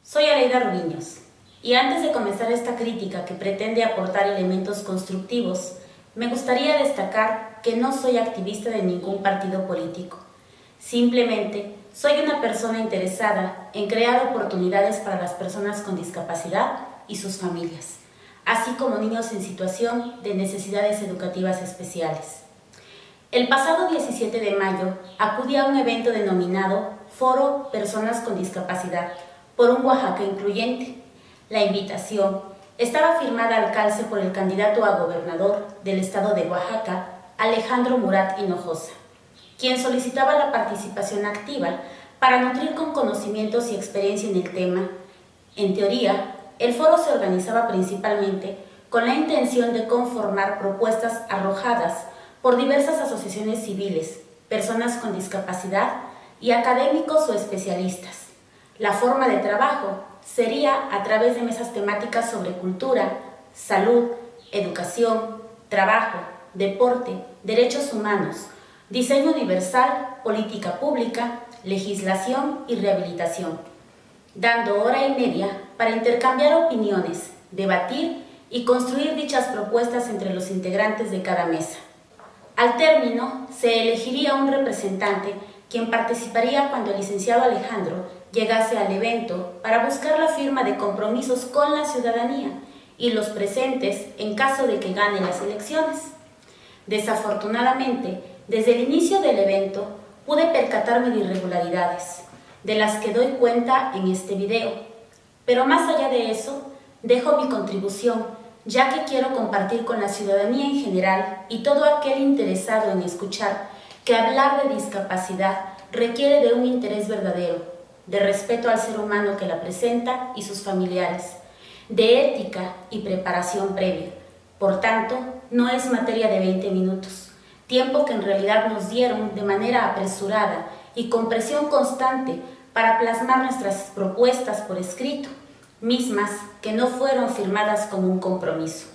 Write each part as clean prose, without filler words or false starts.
Soy Aleida Rubiños, y antes de comenzar esta crítica que pretende aportar elementos constructivos, me gustaría destacar que no soy activista de ningún partido político. Simplemente soy una persona interesada en crear oportunidades para las personas con discapacidad y sus familias, así como niños en situación de necesidades educativas especiales. El pasado 17 de mayo acudí a un evento denominado Foro Personas con Discapacidad por un Oaxaca incluyente. La invitación estaba firmada al calce por el candidato a gobernador del estado de Oaxaca, Alejandro Murat Hinojosa, quien solicitaba la participación activa para nutrir con conocimientos y experiencia en el tema. En teoría, el foro se organizaba principalmente con la intención de conformar propuestas arrojadas por diversas asociaciones civiles, personas con discapacidad y académicos o especialistas. La forma de trabajo sería a través de mesas temáticas sobre cultura, salud, educación, trabajo, deporte, derechos humanos, diseño universal, política pública, legislación y rehabilitación, dando hora y media para intercambiar opiniones, debatir y construir dichas propuestas entre los integrantes de cada mesa. Al término, se elegiría un representante quien participaría cuando el licenciado Alejandro llegase al evento para buscar la firma de compromisos con la ciudadanía y los presentes en caso de que gane las elecciones. Desafortunadamente, desde el inicio del evento pude percatarme de irregularidades, de las que doy cuenta en este video. Pero más allá de eso, dejo mi contribución, ya que quiero compartir con la ciudadanía en general y todo aquel interesado en escuchar que hablar de discapacidad requiere de un interés verdadero, de respeto al ser humano que la presenta y sus familiares, de ética y preparación previa. Por tanto, no es materia de 20 minutos, tiempo que en realidad nos dieron de manera apresurada y con presión constante para plasmar nuestras propuestas por escrito, mismas que no fueron firmadas como un compromiso.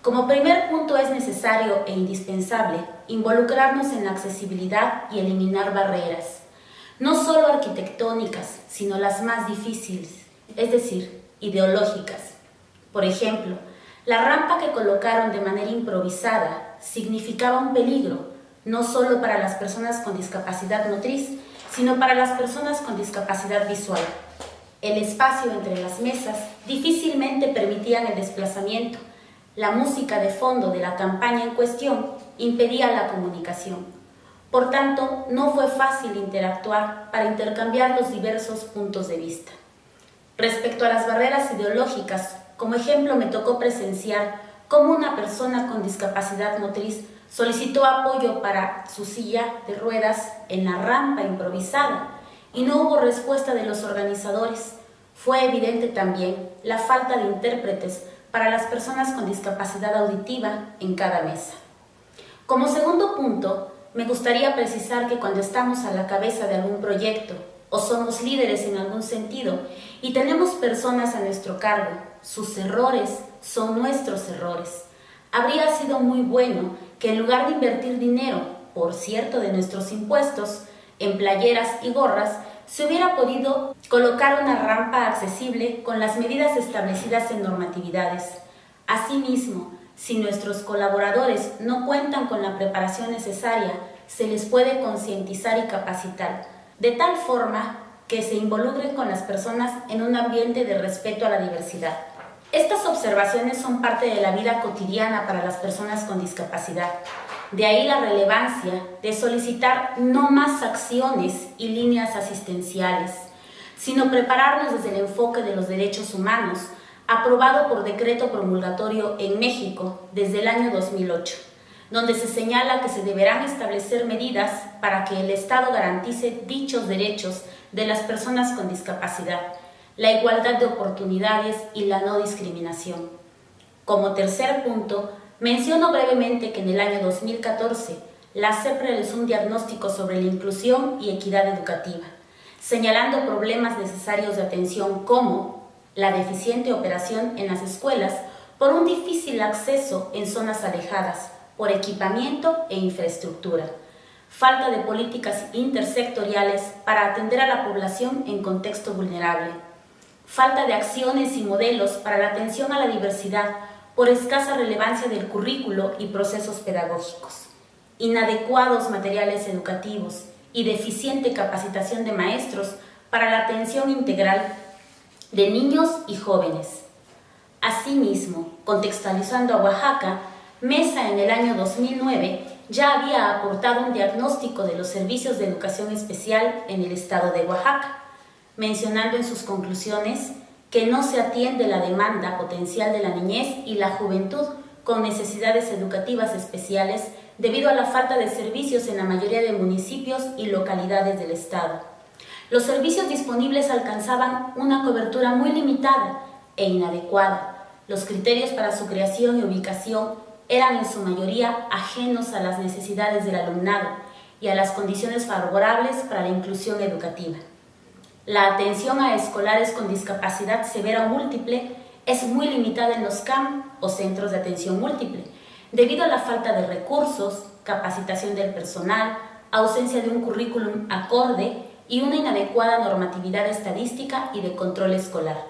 Como primer punto es necesario e indispensable involucrarnos en la accesibilidad y eliminar barreras, no solo arquitectónicas, sino las más difíciles, es decir, ideológicas. Por ejemplo, la rampa que colocaron de manera improvisada significaba un peligro, no solo para las personas con discapacidad motriz, sino para las personas con discapacidad visual. El espacio entre las mesas difícilmente permitía el desplazamiento. La música de fondo de la campaña en cuestión impedía la comunicación. Por tanto, no fue fácil interactuar para intercambiar los diversos puntos de vista. Respecto a las barreras ideológicas, como ejemplo me tocó presenciar cómo una persona con discapacidad motriz solicitó apoyo para su silla de ruedas en la rampa improvisada y no hubo respuesta de los organizadores. Fue evidente también la falta de intérpretes para las personas con discapacidad auditiva en cada mesa. Como segundo punto, me gustaría precisar que cuando estamos a la cabeza de algún proyecto o somos líderes en algún sentido y tenemos personas a nuestro cargo, sus errores son nuestros errores. Habría sido muy bueno que en lugar de invertir dinero, por cierto de nuestros impuestos, en playeras y gorras, se hubiera podido colocar una rampa accesible con las medidas establecidas en normatividades. Asimismo, si nuestros colaboradores no cuentan con la preparación necesaria, se les puede concientizar y capacitar, de tal forma que se involucren con las personas en un ambiente de respeto a la diversidad. Estas observaciones son parte de la vida cotidiana para las personas con discapacidad. De ahí la relevancia de solicitar no más acciones y líneas asistenciales, sino prepararnos desde el enfoque de los derechos humanos, aprobado por decreto promulgatorio en México desde el año 2008, donde se señala que se deberán establecer medidas para que el Estado garantice dichos derechos de las personas con discapacidad, la igualdad de oportunidades y la no discriminación. Como tercer punto, menciono brevemente que en el año 2014 la SEP realizó un diagnóstico sobre la inclusión y equidad educativa, señalando problemas necesarios de atención como la deficiente operación en las escuelas por un difícil acceso en zonas alejadas, por equipamiento e infraestructura, falta de políticas intersectoriales para atender a la población en contexto vulnerable, falta de acciones y modelos para la atención a la diversidad por escasa relevancia del currículo y procesos pedagógicos, inadecuados materiales educativos y deficiente capacitación de maestros para la atención integral de niños y jóvenes. Asimismo, contextualizando a Oaxaca, Mesa en el año 2009 ya había aportado un diagnóstico de los servicios de educación especial en el estado de Oaxaca, mencionando en sus conclusiones que no se atiende la demanda potencial de la niñez y la juventud con necesidades educativas especiales debido a la falta de servicios en la mayoría de municipios y localidades del estado. Los servicios disponibles alcanzaban una cobertura muy limitada e inadecuada. Los criterios para su creación y ubicación eran en su mayoría ajenos a las necesidades del alumnado y a las condiciones favorables para la inclusión educativa. La atención a escolares con discapacidad severa o múltiple es muy limitada en los CAM o centros de atención múltiple, debido a la falta de recursos, capacitación del personal, ausencia de un currículum acorde y una inadecuada normatividad estadística y de control escolar.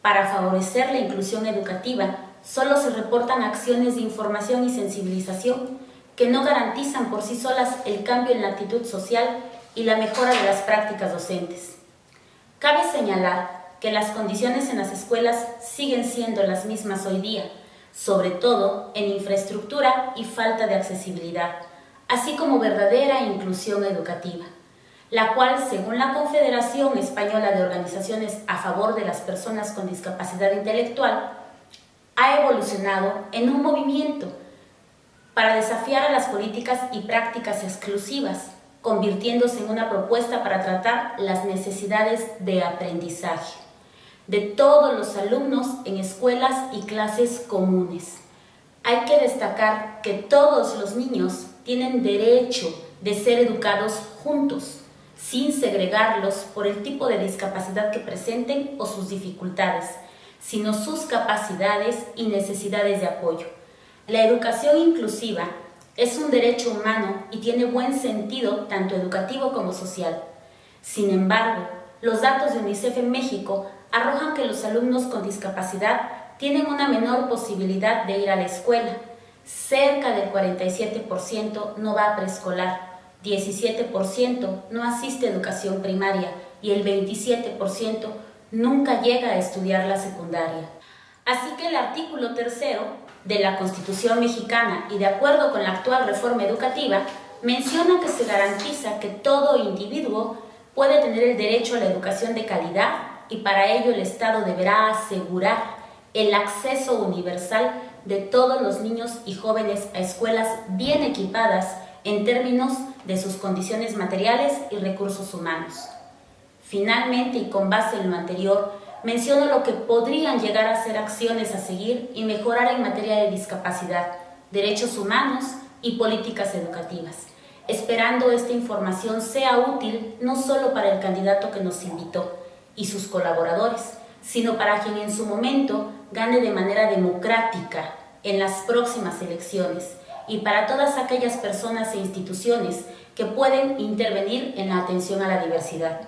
Para favorecer la inclusión educativa, solo se reportan acciones de información y sensibilización que no garantizan por sí solas el cambio en la actitud social y la mejora de las prácticas docentes. Cabe señalar que las condiciones en las escuelas siguen siendo las mismas hoy día, sobre todo en infraestructura y falta de accesibilidad, así como verdadera inclusión educativa, la cual, según la Confederación Española de Organizaciones a favor de las personas con discapacidad intelectual, ha evolucionado en un movimiento para desafiar a las políticas y prácticas exclusivas, convirtiéndose en una propuesta para tratar las necesidades de aprendizaje de todos los alumnos en escuelas y clases comunes. Hay que destacar que todos los niños tienen derecho de ser educados juntos, sin segregarlos por el tipo de discapacidad que presenten o sus dificultades, sino sus capacidades y necesidades de apoyo. La educación inclusiva es un derecho humano y tiene buen sentido tanto educativo como social. Sin embargo, los datos de UNICEF en México arrojan que los alumnos con discapacidad tienen una menor posibilidad de ir a la escuela. Cerca del 47% no va a preescolar, 17% no asiste a educación primaria y el 27% nunca llega a estudiar la secundaria. Así que el artículo 3º de la Constitución mexicana y de acuerdo con la actual reforma educativa, menciona que se garantiza que todo individuo puede tener el derecho a la educación de calidad y para ello el Estado deberá asegurar el acceso universal de todos los niños y jóvenes a escuelas bien equipadas en términos de sus condiciones materiales y recursos humanos. Finalmente, y con base en lo anterior, menciono lo que podrían llegar a ser acciones a seguir y mejorar en materia de discapacidad, derechos humanos y políticas educativas, esperando esta información sea útil no solo para el candidato que nos invitó y sus colaboradores, sino para quien en su momento gane de manera democrática en las próximas elecciones y para todas aquellas personas e instituciones que pueden intervenir en la atención a la diversidad.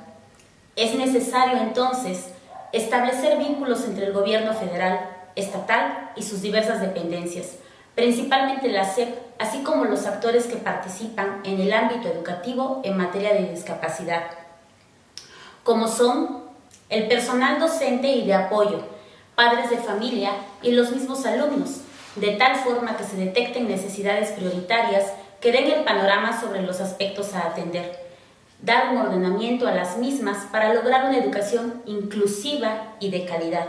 Es necesario entonces establecer vínculos entre el gobierno federal, estatal y sus diversas dependencias, principalmente la SEP, así como los actores que participan en el ámbito educativo en materia de discapacidad, como son el personal docente y de apoyo, padres de familia y los mismos alumnos, de tal forma que se detecten necesidades prioritarias que den el panorama sobre los aspectos a atender, dar un ordenamiento a las mismas para lograr una educación inclusiva y de calidad,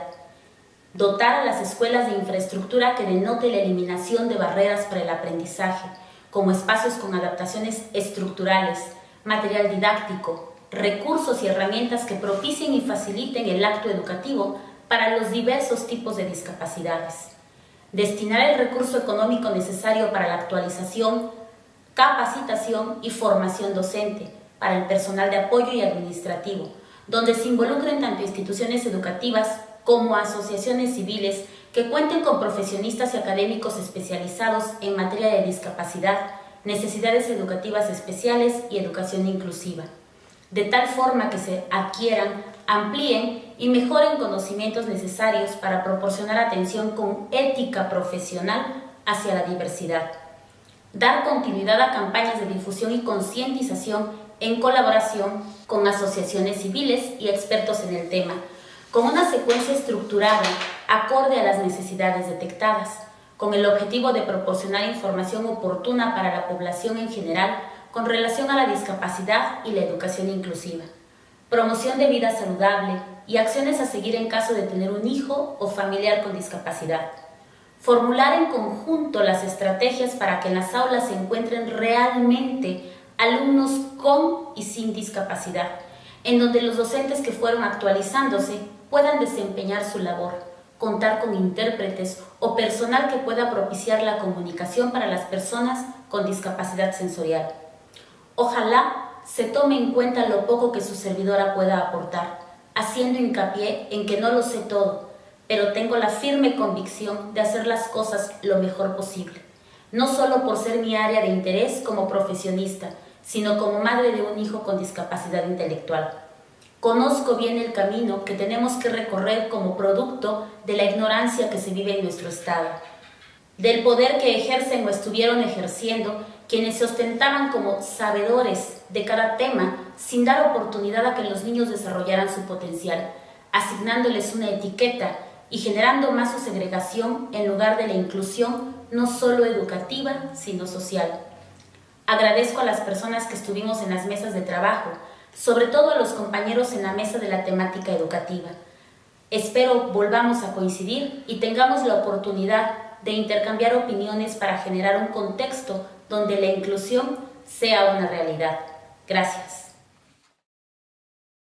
dotar a las escuelas de infraestructura que denote la eliminación de barreras para el aprendizaje, como espacios con adaptaciones estructurales, material didáctico, recursos y herramientas que propicien y faciliten el acto educativo para los diversos tipos de discapacidades. Destinar el recurso económico necesario para la actualización, capacitación y formación docente para el personal de apoyo y administrativo, donde se involucren tanto instituciones educativas como asociaciones civiles que cuenten con profesionistas y académicos especializados en materia de discapacidad, necesidades educativas especiales y educación inclusiva. de tal forma que se adquieran, amplíen y mejoren conocimientos necesarios para proporcionar atención con ética profesional hacia la diversidad. Dar continuidad a campañas de difusión y concientización en colaboración con asociaciones civiles y expertos en el tema, con una secuencia estructurada acorde a las necesidades detectadas, con el objetivo de proporcionar información oportuna para la población en general con relación a la discapacidad y la educación inclusiva, promoción de vida saludable y acciones a seguir en caso de tener un hijo o familiar con discapacidad. Formular en conjunto las estrategias para que en las aulas se encuentren realmente alumnos con y sin discapacidad, en donde los docentes que fueron actualizándose puedan desempeñar su labor, contar con intérpretes o personal que pueda propiciar la comunicación para las personas con discapacidad sensorial. Ojalá se tome en cuenta lo poco que su servidora pueda aportar, haciendo hincapié en que no lo sé todo, pero tengo la firme convicción de hacer las cosas lo mejor posible, no solo por ser mi área de interés como profesionista, sino como madre de un hijo con discapacidad intelectual. Conozco bien el camino que tenemos que recorrer como producto de la ignorancia que se vive en nuestro estado, del poder que ejercen o estuvieron ejerciendo quienes se ostentaban como sabedores de cada tema sin dar oportunidad a que los niños desarrollaran su potencial, asignándoles una etiqueta y generando más su segregación en lugar de la inclusión no solo educativa, sino social. Agradezco a las personas que estuvimos en las mesas de trabajo, sobre todo a los compañeros en la mesa de la temática educativa. Espero volvamos a coincidir y tengamos la oportunidad de intercambiar opiniones para generar un contexto donde la inclusión sea una realidad. Gracias.